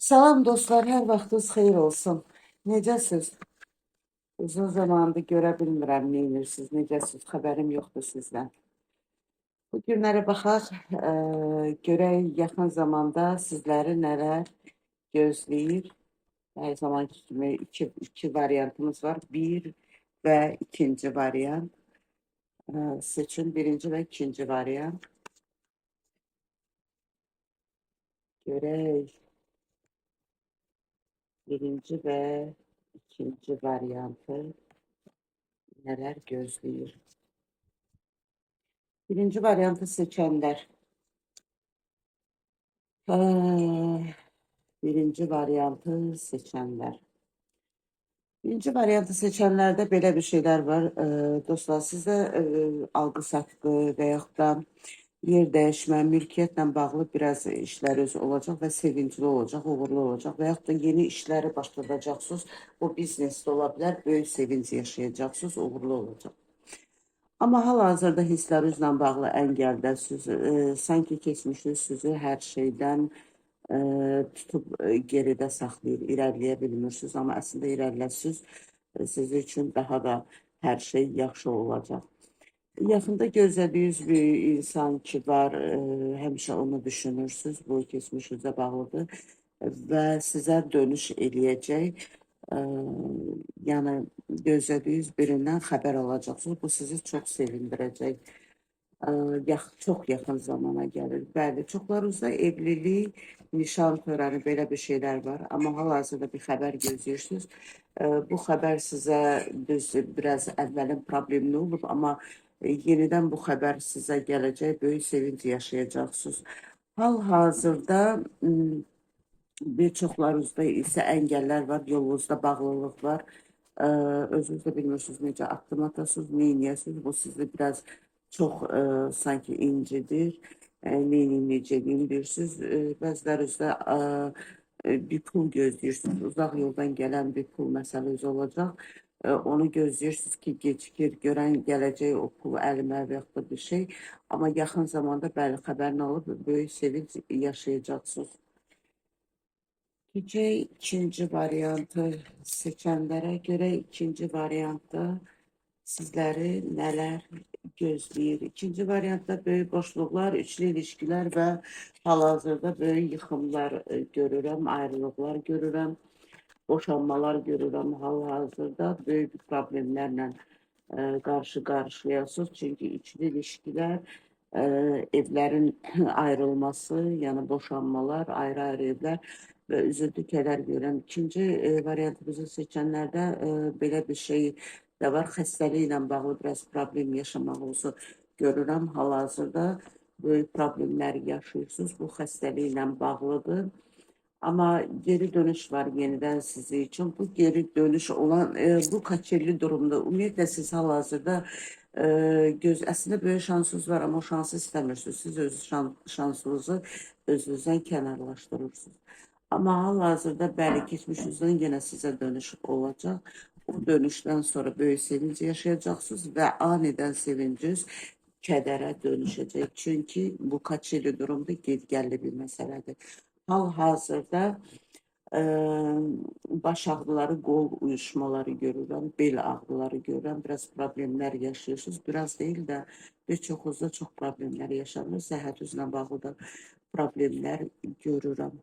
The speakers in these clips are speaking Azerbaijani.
Salam dostlar, hər vaxtınız xeyir olsun. Necəsiz? Uzun zamandır görə bilmirəm, neyinirsiniz, necəsiz, xəbərim yoxdur sizdən. Bu günlərə baxaq, görək yaxın zamanda sizləri nələr gözləyir. Hər zamanki kimi iki variantımız var. Bir və ikinci variant. Seçin birinci və ikinci variant. Görək birinci və ikinci variantı nələr gözləyir. Birinci variantı seçənlər. Birinci variantı seçənlər. Birinci variantı seçənlərdə belə bir şeylər var. Dostlar, sizdə alqı-satqı və yaxud da yer dəyişmə, mülkiyyətlə bağlı biraz işləriniz olacaq və sevincli olacaq, uğurlu olacaq və yaxud da yeni işləri başladacaqsınız. Bu biznesdə ola bilər, böyük sevinç yaşayacaqsınız, uğurlu olacaq. Amma hal-hazırda hisslərinizlə bağlı əngəldəsiz, sanki keçmişiniz sizi hər şeydən tutub geridə saxlayır, irəliyə bilmirsiniz, amma əslində irəliləsiz, sizin üçün daha da hər şey yaxşı olacaq. Yaxında gözlədiyiniz bir insan ki var, həmişə onu düşünürsünüz, bu keçmişinizə bağlıdır və sizə dönüş eləyəcək. Yəni gözlədiyiniz birindən xəbər alacaqsınız. Bu sizi çox sevindirəcək. Çox yaxın zamana gəlir. Bəli, çoxlarınızda evlilik, nişan törəni belə bir şeylər var. Amma hal-hazırda bir xəbər gözləyirsiniz. Bu xəbər sizə düz biraz əvvəlin problemli olub, amma yenidən bu xəbər sizə gələcək, böyük sevinç yaşayacaqsınız. Hal-hazırda bir çoxlarınızda isə əngəllər var, yolunuzda bağlılıq var. Özünüz də bilmirsiniz necə addım atasınız, neyniyəsiniz. Bu sizi biraz çox sanki incidir. Necə bilirsiniz. Bəzilərinizdə bir pul gözləyirsiniz. Uzaq yoldan gələn bir pul məsələniz olacaq. Onu gözləyirsiniz ki, gecikir, görən gələcək o pul əlimə və yaxud da bir şey. Amma yaxın zamanda bəli xəbərin olub, böyük sevinç yaşayacaqsınız. İkinci variantı seçənlərə görə ikinci variantda sizləri nələr gözləyir? İkinci variantda böyük boşluqlar, üçlü ilişkilər və hal-hazırda böyük yıxımlar görürəm, ayrılıqlar görürəm, boşanmalar görürəm. Hal-hazırda böyük problemlərlə qarşı-qarşıyasınız. Çünki üçlü ilişkilər, evlərin ayrılması, yəni boşanmalar, ayrı-ayrı evlər və üzüntü, kədər görürəm. İkinci variantımızı seçənlərdə belə bir şey də var. Xəstəliklə bağlı biraz problem yaşamağınızı görürəm. Hal-hazırda böyük problemlər yaşayırsınız. Bu xəstəliklə bağlıdır. Amma geri dönüş var yenidən sizi üçün. Bu geri dönüş olan, bu kaçırlı durumda. Ümumiyyətlə siz hal-hazırda əslində böyük şansınız var, amma o şansı istəmirsiniz. Siz öz şansınızı özünüzdən kənarlaşdırırsınız. Amma hal-hazırda bəli, keçmişinizdən yenə sizə dönüş olacaq. O dönüşdən sonra böyük sevinç yaşayacaqsınız və anidən sevinciniz kədərə dönüşəcək. Çünki bu kaçırlı durumda ged-gəlli bir məsələdir. Hal-hazırda baş ağrıları, qol uyuşmaları görürəm, bel ağrıları görürəm, biraz problemlər yaşayırsınız. Biraz deyil də, bir çoxunuzda çox problemlər yaşanır, səhhətinizlə bağlı da problemlər görürəm.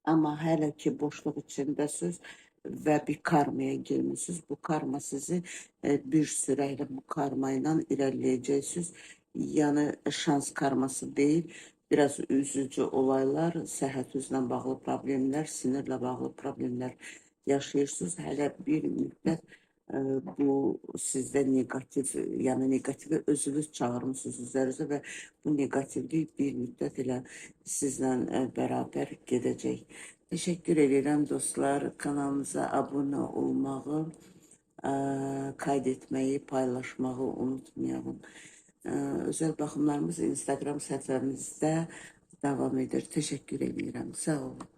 Amma hələ ki boşluq içindəsiniz və bir karmaya girmişsiniz. Bu karma sizi bir sürəylə bu karma ilə irəliləyəcəksiniz. Yəni şans karması deyil, biraz üzücü olaylar, səhhətinizlə bağlı problemlər, sinirlə bağlı problemlər yaşayırsınız. Hələ bir müddət bu sizdə negativ, yəni negativi özünüz çağırmışsınız üzərinizə və bu negativlik bir müddət elə sizlə bərabər gedəcək. Təşəkkür edirəm dostlar, kanalımıza abunə olmağı, kaydetməyi, paylaşmağı unutmayalım. Özel baxımlarımız Instagram səhifəmizdə davam edir. Təşəkkür edirəm. Sağ olun.